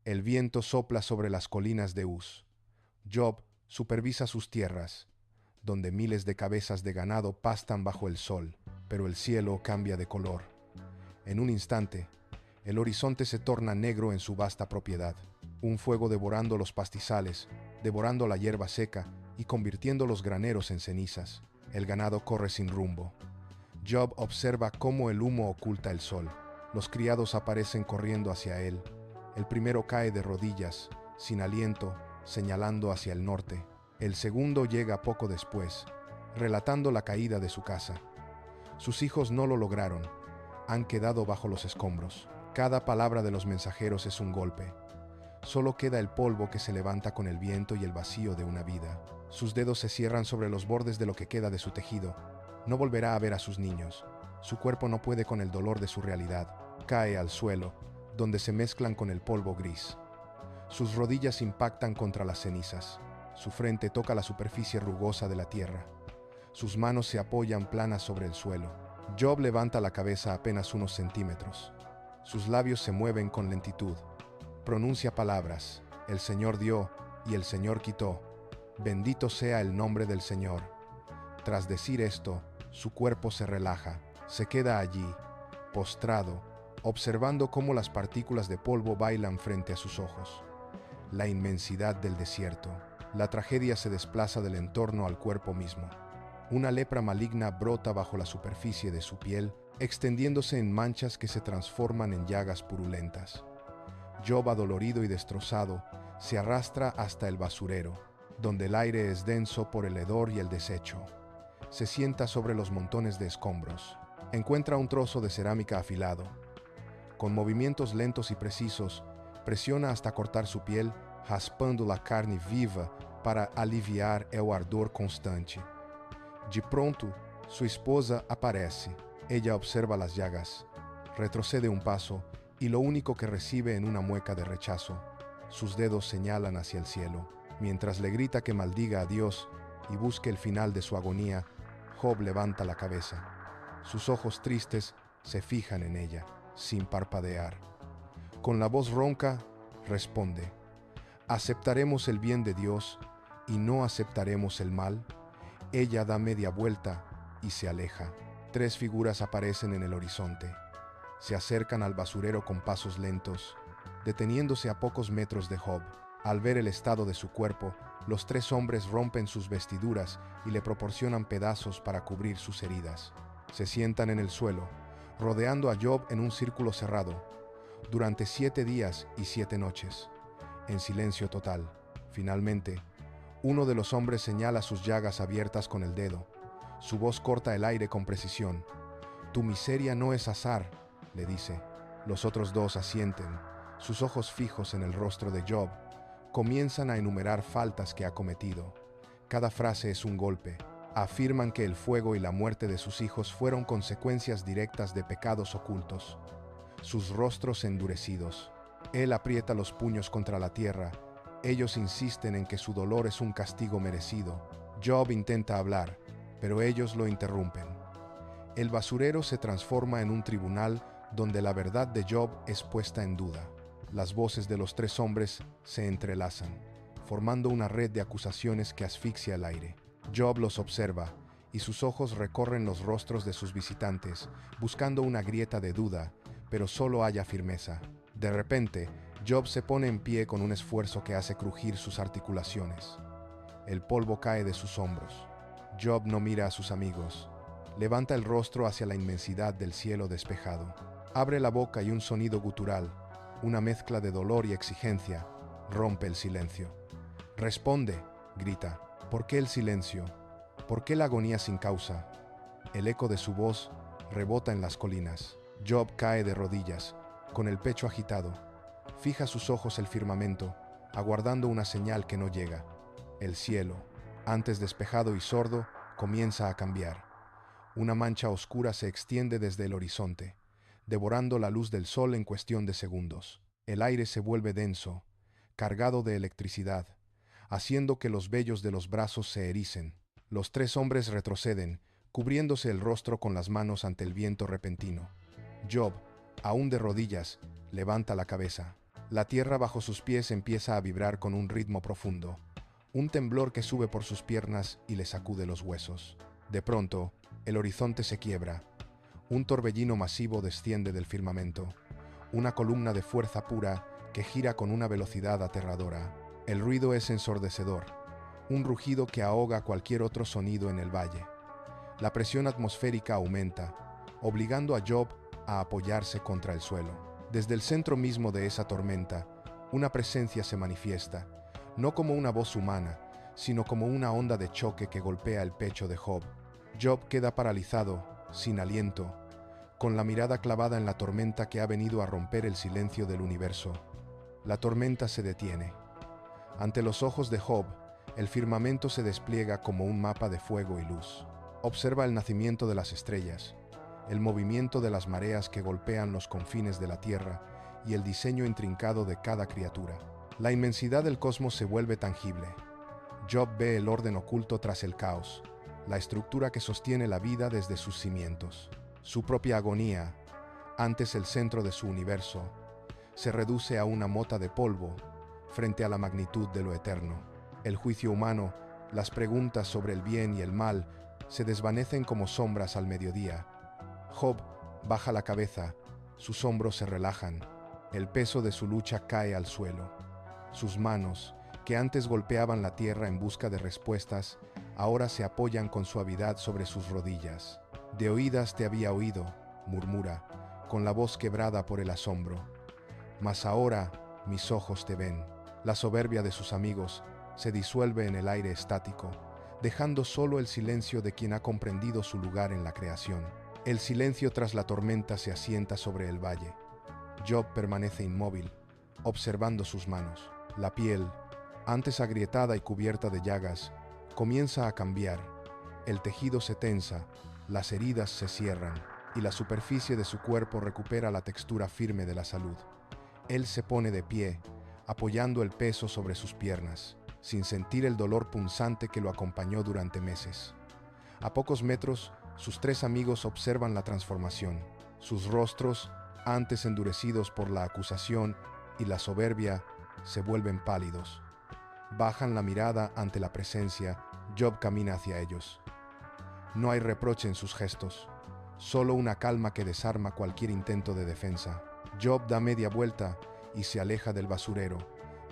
El viento sopla sobre las colinas de Uz. Job supervisa sus tierras, donde miles de cabezas de ganado pastan bajo el sol, pero el cielo cambia de color. En un instante, el horizonte se torna negro en su vasta propiedad. Un fuego devorando los pastizales, devorando la hierba seca y convirtiendo los graneros en cenizas. El ganado corre sin rumbo. Job observa cómo el humo oculta el sol. Los criados aparecen corriendo hacia él. El primero cae de rodillas, sin aliento, señalando hacia el norte. El segundo llega poco después, relatando la caída de su casa. Sus hijos no lo lograron, han quedado bajo los escombros. Cada palabra de los mensajeros es un golpe. Solo queda el polvo que se levanta con el viento y el vacío de una vida. Sus dedos se cierran sobre los bordes de lo que queda de su tejido. No volverá a ver a sus niños. Su cuerpo no puede con el dolor de su realidad. Cae al suelo, donde se mezclan con el polvo gris. Sus rodillas impactan contra las cenizas. Su frente toca la superficie rugosa de la tierra. Sus manos se apoyan planas sobre el suelo. Job levanta la cabeza apenas unos centímetros. Sus labios se mueven con lentitud. Pronuncia palabras. El Señor dio y el Señor quitó. Bendito sea el nombre del Señor. Tras decir esto, su cuerpo se relaja. Se queda allí, postrado, observando cómo las partículas de polvo bailan frente a sus ojos. La inmensidad del desierto. La tragedia se desplaza del entorno al cuerpo mismo. Una lepra maligna brota bajo la superficie de su piel, extendiéndose en manchas que se transforman en llagas purulentas. Job, adolorido y destrozado, se arrastra hasta el basurero, donde el aire es denso por el hedor y el desecho. Se sienta sobre los montones de escombros. Encuentra un trozo de cerámica afilado. Con movimientos lentos y precisos, presiona hasta cortar su piel, raspando la carne viva para aliviar el ardor constante. De pronto, su esposa aparece. Ella observa las llagas, retrocede un paso y lo único que recibe en una mueca de rechazo. Sus dedos señalan hacia el cielo. Mientras le grita que maldiga a Dios y busque el final de su agonía, Job levanta la cabeza. Sus ojos tristes se fijan en ella, sin parpadear. Con la voz ronca, responde: ¿aceptaremos el bien de Dios y no aceptaremos el mal? Ella da media vuelta y se aleja. 3 figuras aparecen en el horizonte. Se acercan al basurero con pasos lentos, deteniéndose a pocos metros de Job. Al ver el estado de su cuerpo, los 3 hombres rompen sus vestiduras y le proporcionan pedazos para cubrir sus heridas. Se sientan en el suelo, rodeando a Job en un círculo cerrado, durante 7 días y 7 noches, en silencio total. Finalmente, uno de los hombres señala sus llagas abiertas con el dedo. Su voz corta el aire con precisión. «Tu miseria no es azar», le dice. Los otros 2 asienten, sus ojos fijos en el rostro de Job. Comienzan a enumerar faltas que ha cometido. Cada frase es un golpe. Afirman que el fuego y la muerte de sus hijos fueron consecuencias directas de pecados ocultos. Sus rostros endurecidos. Él aprieta los puños contra la tierra. Ellos insisten en que su dolor es un castigo merecido. Job intenta hablar, pero ellos lo interrumpen. El basurero se transforma en un tribunal donde la verdad de Job es puesta en duda. Las voces de los 3 hombres se entrelazan, formando una red de acusaciones que asfixia el aire. Job los observa, y sus ojos recorren los rostros de sus visitantes, buscando una grieta de duda, pero solo halla firmeza. De repente, Job se pone en pie con un esfuerzo que hace crujir sus articulaciones. El polvo cae de sus hombros. Job no mira a sus amigos. Levanta el rostro hacia la inmensidad del cielo despejado. Abre la boca y un sonido gutural, una mezcla de dolor y exigencia, rompe el silencio. «Responde», grita. «¿Por qué el silencio? ¿Por qué la agonía sin causa?» El eco de su voz rebota en las colinas. Job cae de rodillas, con el pecho agitado. Fija sus ojos el firmamento, aguardando una señal que no llega. El cielo, antes despejado y sordo, comienza a cambiar. Una mancha oscura se extiende desde el horizonte, devorando la luz del sol en cuestión de segundos. El aire se vuelve denso, cargado de electricidad, haciendo que los vellos de los brazos se ericen. Los 3 hombres retroceden, cubriéndose el rostro con las manos ante el viento repentino. Job, aún de rodillas, levanta la cabeza. La tierra bajo sus pies empieza a vibrar con un ritmo profundo, un temblor que sube por sus piernas y le sacude los huesos. De pronto, el horizonte se quiebra. Un torbellino masivo desciende del firmamento, una columna de fuerza pura que gira con una velocidad aterradora. El ruido es ensordecedor, un rugido que ahoga cualquier otro sonido en el valle. La presión atmosférica aumenta, obligando a Job a apoyarse contra el suelo. Desde el centro mismo de esa tormenta, una presencia se manifiesta, no como una voz humana, sino como una onda de choque que golpea el pecho de Job. Job queda paralizado, sin aliento, con la mirada clavada en la tormenta que ha venido a romper el silencio del universo. La tormenta se detiene. Ante los ojos de Job, el firmamento se despliega como un mapa de fuego y luz. Observa el nacimiento de las estrellas, el movimiento de las mareas que golpean los confines de la tierra y el diseño intrincado de cada criatura. La inmensidad del cosmos se vuelve tangible. Job ve el orden oculto tras el caos, la estructura que sostiene la vida desde sus cimientos. Su propia agonía, antes el centro de su universo, se reduce a una mota de polvo frente a la magnitud de lo eterno. El juicio humano, las preguntas sobre el bien y el mal, se desvanecen como sombras al mediodía. Job baja la cabeza, sus hombros se relajan, el peso de su lucha cae al suelo. Sus manos, que antes golpeaban la tierra en busca de respuestas, ahora se apoyan con suavidad sobre sus rodillas. De oídas te había oído, murmura, con la voz quebrada por el asombro. Mas ahora mis ojos te ven. La soberbia de sus amigos se disuelve en el aire estático, dejando solo el silencio de quien ha comprendido su lugar en la creación. El silencio tras la tormenta se asienta sobre el valle. Job permanece inmóvil, observando sus manos. La piel, antes agrietada y cubierta de llagas, comienza a cambiar. El tejido se tensa, las heridas se cierran, y la superficie de su cuerpo recupera la textura firme de la salud. Él se pone de pie, apoyando el peso sobre sus piernas, sin sentir el dolor punzante que lo acompañó durante meses. A pocos metros, sus tres amigos observan la transformación. Sus rostros, antes endurecidos por la acusación y la soberbia, se vuelven pálidos. Bajan la mirada ante la presencia. Job camina hacia ellos. No hay reproche en sus gestos, solo una calma que desarma cualquier intento de defensa. Job da media vuelta y se aleja del basurero,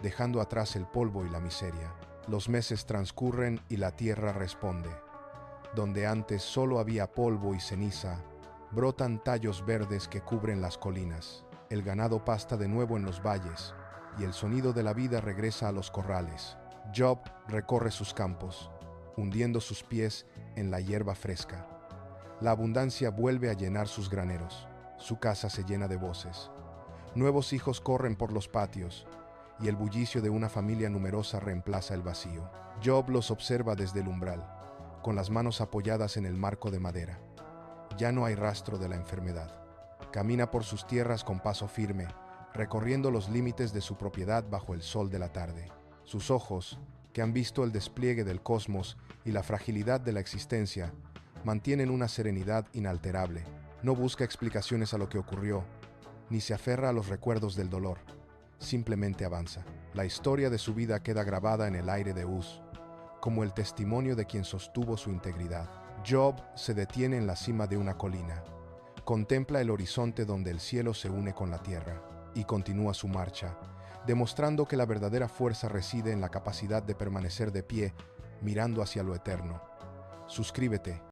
dejando atrás el polvo y la miseria. Los meses transcurren y la tierra responde. Donde antes solo había polvo y ceniza, brotan tallos verdes que cubren las colinas. El ganado pasta de nuevo en los valles, y el sonido de la vida regresa a los corrales. Job recorre sus campos, hundiendo sus pies en la hierba fresca. La abundancia vuelve a llenar sus graneros. Su casa se llena de voces. Nuevos hijos corren por los patios, y el bullicio de una familia numerosa reemplaza el vacío. Job los observa desde el umbral, con las manos apoyadas en el marco de madera. Ya no hay rastro de la enfermedad. Camina por sus tierras con paso firme, recorriendo los límites de su propiedad bajo el sol de la tarde. Sus ojos, que han visto el despliegue del cosmos y la fragilidad de la existencia, mantienen una serenidad inalterable. No busca explicaciones a lo que ocurrió, ni se aferra a los recuerdos del dolor. Simplemente avanza. La historia de su vida queda grabada en el aire de Uz, como el testimonio de quien sostuvo su integridad. Job se detiene en la cima de una colina. Contempla el horizonte donde el cielo se une con la tierra, y continúa su marcha, demostrando que la verdadera fuerza reside en la capacidad de permanecer de pie, mirando hacia lo eterno. Suscríbete